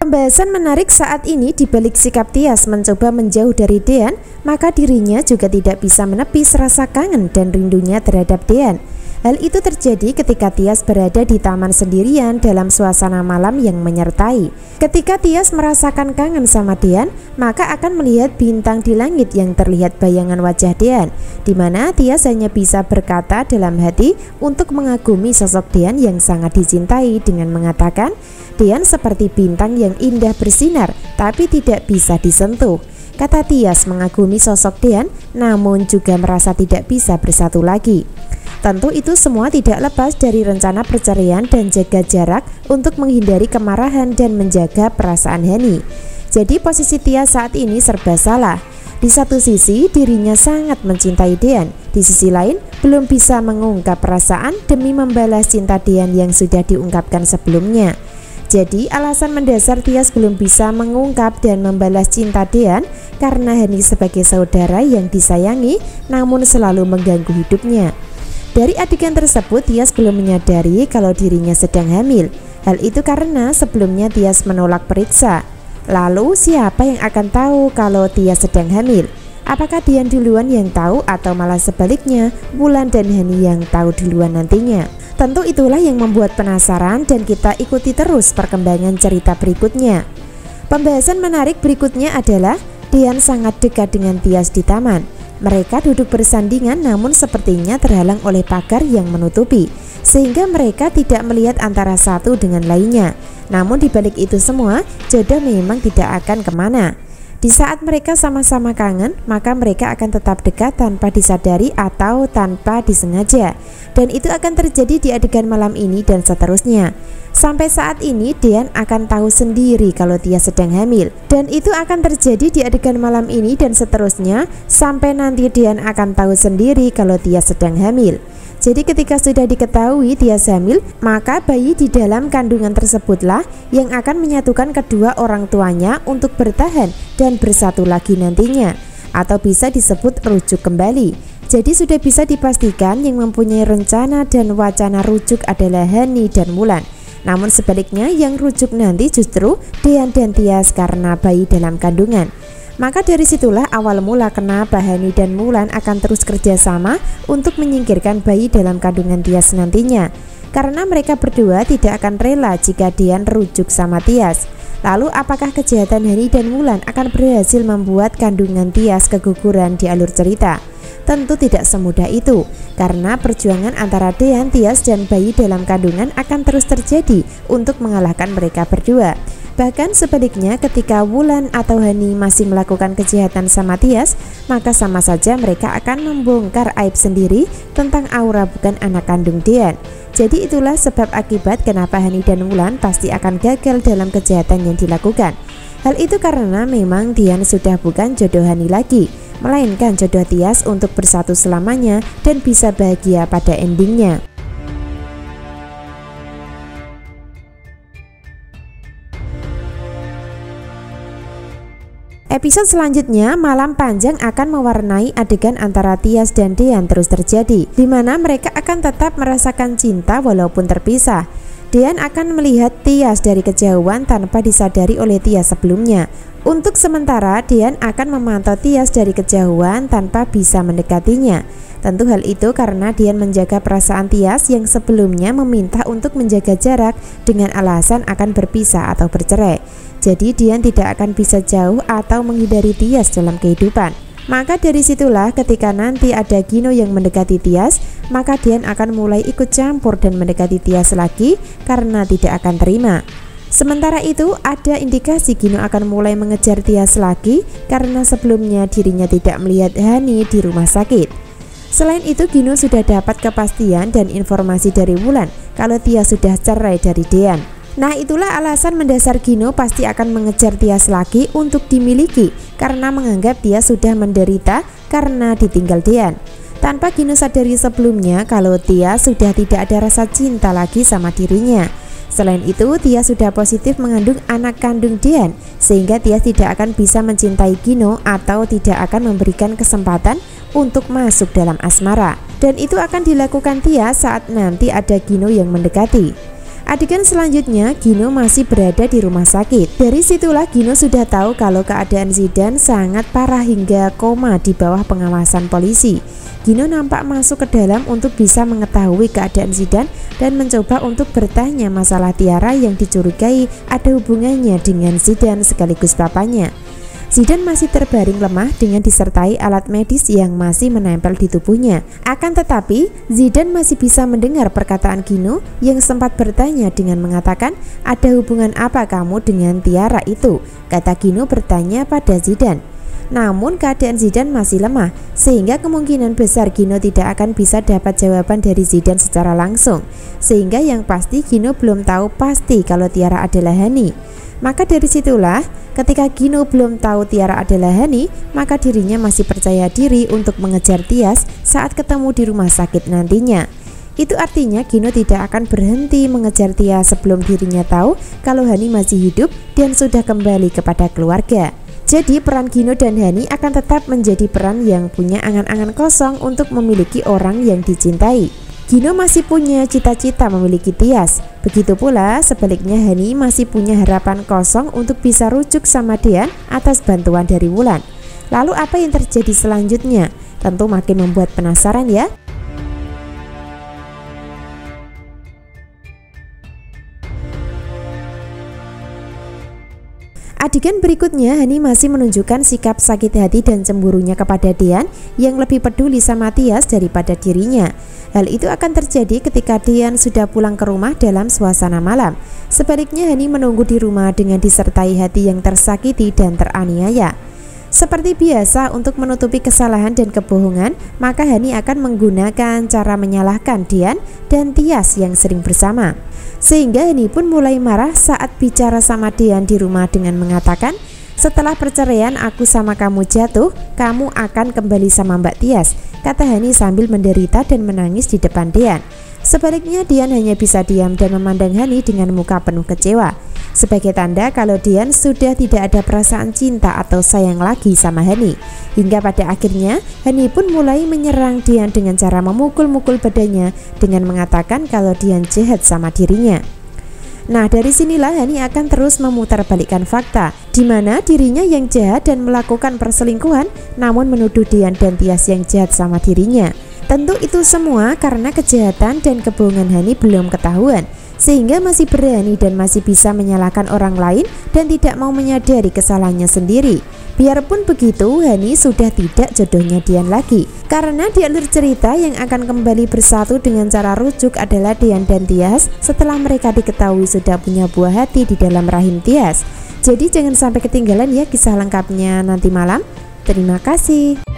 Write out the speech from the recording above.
Pembahasan menarik saat ini di balik sikap Tias mencoba menjauh dari Dean, maka dirinya juga tidak bisa menepis rasa kangen dan rindunya terhadap Dean. Hal itu terjadi ketika Tias berada di taman sendirian dalam suasana malam yang menyertai. Ketika Tias merasakan kangen sama Dean, maka akan melihat bintang di langit yang terlihat bayangan wajah Dean, di mana Tias hanya bisa berkata dalam hati untuk mengagumi sosok Dean yang sangat dicintai dengan mengatakan, "Dean seperti bintang yang indah bersinar, tapi tidak bisa disentuh." Kata Tias mengagumi sosok Dean, namun juga merasa tidak bisa bersatu lagi. Tentu itu semua tidak lepas dari rencana perceraian dan jaga jarak untuk menghindari kemarahan dan menjaga perasaan Hani. Jadi posisi Tias saat ini serba salah. Di satu sisi dirinya sangat mencintai Dean, di sisi lain belum bisa mengungkap perasaan demi membalas cinta Dean yang sudah diungkapkan sebelumnya. Jadi alasan mendasar Tias belum bisa mengungkap dan membalas cinta Dean karena Hani sebagai saudara yang disayangi namun selalu mengganggu hidupnya. Dari adegan tersebut Tias belum menyadari kalau dirinya sedang hamil. Hal itu karena sebelumnya Tias menolak periksa. Lalu siapa yang akan tahu kalau Tias sedang hamil? Apakah Dean duluan yang tahu atau malah sebaliknya Wulan dan Hani yang tahu duluan nantinya? Tentu itulah yang membuat penasaran dan kita ikuti terus perkembangan cerita berikutnya. Pembahasan menarik berikutnya adalah Dean sangat dekat dengan Tias di taman. Mereka duduk bersandingan namun sepertinya terhalang oleh pagar yang menutupi, sehingga mereka tidak melihat antara satu dengan lainnya. Namun dibalik itu semua, jodoh memang tidak akan kemana. Di saat mereka sama-sama kangen, maka mereka akan tetap dekat tanpa disadari atau tanpa disengaja. Dan itu akan terjadi di adegan malam ini dan seterusnya. Sampai saat ini Dean akan tahu sendiri kalau Tias sedang hamil. Dan itu akan terjadi di adegan malam ini dan seterusnya. Sampai nanti Dean akan tahu sendiri kalau Tias sedang hamil. Jadi ketika sudah diketahui Tias hamil, maka bayi di dalam kandungan tersebutlah yang akan menyatukan kedua orang tuanya untuk bertahan dan bersatu lagi nantinya, atau bisa disebut rujuk kembali. Jadi sudah bisa dipastikan yang mempunyai rencana dan wacana rujuk adalah Hani dan Wulan. Namun sebaliknya yang rujuk nanti justru Dean dan Tias karena bayi dalam kandungan. Maka dari situlah awal mula kenapa Hani dan Wulan akan terus kerjasama untuk menyingkirkan bayi dalam kandungan Tias nantinya. Karena mereka berdua tidak akan rela jika Dean rujuk sama Tias. Lalu apakah kejahatan Hani dan Wulan akan berhasil membuat kandungan Tias keguguran di alur cerita? Tentu tidak semudah itu, karena perjuangan antara Dean, Tias, dan bayi dalam kandungan akan terus terjadi untuk mengalahkan mereka berdua. Bahkan sebaliknya ketika Wulan atau Hani masih melakukan kejahatan sama Tias, maka sama saja mereka akan membongkar aib sendiri tentang Aura bukan anak kandung Dean. Jadi itulah sebab akibat kenapa Hani dan Wulan pasti akan gagal dalam kejahatan yang dilakukan. Hal itu karena memang Dean sudah bukan jodoh Hani lagi, melainkan jodoh Tias untuk bersatu selamanya dan bisa bahagia pada endingnya. Episode selanjutnya, Malam Panjang akan mewarnai adegan antara Tias dan Dean terus terjadi, di mana mereka akan tetap merasakan cinta walaupun terpisah. Dean akan melihat Tias dari kejauhan tanpa disadari oleh Tias sebelumnya. Untuk sementara, Dean akan memantau Tias dari kejauhan tanpa bisa mendekatinya. Tentu hal itu karena Dean menjaga perasaan Tias yang sebelumnya meminta untuk menjaga jarak dengan alasan akan berpisah atau bercerai. Jadi Dean tidak akan bisa jauh atau menghindari Tias dalam kehidupan. Maka dari situlah ketika nanti ada Gino yang mendekati Tias, maka Dean akan mulai ikut campur dan mendekati Tias lagi karena tidak akan terima. Sementara itu ada indikasi Gino akan mulai mengejar Tias lagi karena sebelumnya dirinya tidak melihat Hani di rumah sakit. Selain itu Gino sudah dapat kepastian dan informasi dari Wulan kalau Tias sudah cerai dari Dean. Nah itulah alasan mendasar Gino pasti akan mengejar Tias lagi untuk dimiliki karena menganggap Tias sudah menderita karena ditinggal Dean. Tanpa Gino sadari sebelumnya kalau Tias sudah tidak ada rasa cinta lagi sama dirinya. Selain itu Tias sudah positif mengandung anak kandung Dean, sehingga Tias tidak akan bisa mencintai Gino atau tidak akan memberikan kesempatan untuk masuk dalam asmara. Dan itu akan dilakukan Tias saat nanti ada Gino yang mendekati. Adegan selanjutnya, Gino masih berada di rumah sakit. Dari situlah Gino sudah tahu kalau keadaan Zidane sangat parah hingga koma di bawah pengawasan polisi. Gino nampak masuk ke dalam untuk bisa mengetahui keadaan Zidane dan mencoba untuk bertanya masalah Tiara yang dicurigai ada hubungannya dengan Zidane sekaligus papanya. Zidane masih terbaring lemah dengan disertai alat medis yang masih menempel di tubuhnya. Akan tetapi, Zidane masih bisa mendengar perkataan Gino yang sempat bertanya dengan mengatakan, "Ada hubungan apa kamu dengan Tiara itu?" kata Gino bertanya pada Zidane. Namun keadaan Zidane masih lemah, sehingga kemungkinan besar Gino tidak akan bisa dapat jawaban dari Zidane secara langsung. Sehingga yang pasti Gino belum tahu pasti kalau Tiara adalah Hani. Maka dari situlah, ketika Gino belum tahu Tiara adalah Hani, maka dirinya masih percaya diri untuk mengejar Tias saat ketemu di rumah sakit nantinya. Itu artinya Gino tidak akan berhenti mengejar Tias sebelum dirinya tahu kalau Hani masih hidup dan sudah kembali kepada keluarga. Jadi peran Gino dan Hani akan tetap menjadi peran yang punya angan-angan kosong untuk memiliki orang yang dicintai. Gino masih punya cita-cita memiliki Tias. Begitu pula sebaliknya Hani masih punya harapan kosong untuk bisa rujuk sama Dean atas bantuan dari Wulan. Lalu apa yang terjadi selanjutnya? Tentu makin membuat penasaran ya. Adegan berikutnya, Hani masih menunjukkan sikap sakit hati dan cemburunya kepada Dean yang lebih peduli sama Tias daripada dirinya. Hal itu akan terjadi ketika Dean sudah pulang ke rumah dalam suasana malam. Sebaliknya, Hani menunggu di rumah dengan disertai hati yang tersakiti dan teraniaya. Seperti biasa untuk menutupi kesalahan dan kebohongan, maka Hani akan menggunakan cara menyalahkan Dean dan Tias yang sering bersama. Sehingga Hani pun mulai marah saat bicara sama Dean di rumah dengan mengatakan, "Setelah perceraian aku sama kamu jatuh, kamu akan kembali sama Mbak Tias," kata Hani sambil menderita dan menangis di depan Dean. Sebaliknya Dean hanya bisa diam dan memandang Hani dengan muka penuh kecewa. Sebagai tanda kalau Dean sudah tidak ada perasaan cinta atau sayang lagi sama Hani. Hingga pada akhirnya Hani pun mulai menyerang Dean dengan cara memukul-mukul badannya dengan mengatakan kalau Dean jahat sama dirinya. Nah, dari sinilah Hani akan terus memutarbalikkan fakta, di mana dirinya yang jahat dan melakukan perselingkuhan, namun menuduh Dean dan Tias yang jahat sama dirinya. Tentu itu semua karena kejahatan dan kebohongan Hani belum ketahuan, sehingga masih berani dan masih bisa menyalahkan orang lain dan tidak mau menyadari kesalahannya sendiri. Biarpun begitu, Hani sudah tidak jodohnya Dean lagi, karena di alur cerita yang akan kembali bersatu dengan cara rujuk adalah Dean dan Tias setelah mereka diketahui sudah punya buah hati di dalam rahim Tias. Jadi jangan sampai ketinggalan ya kisah lengkapnya nanti malam. Terima kasih.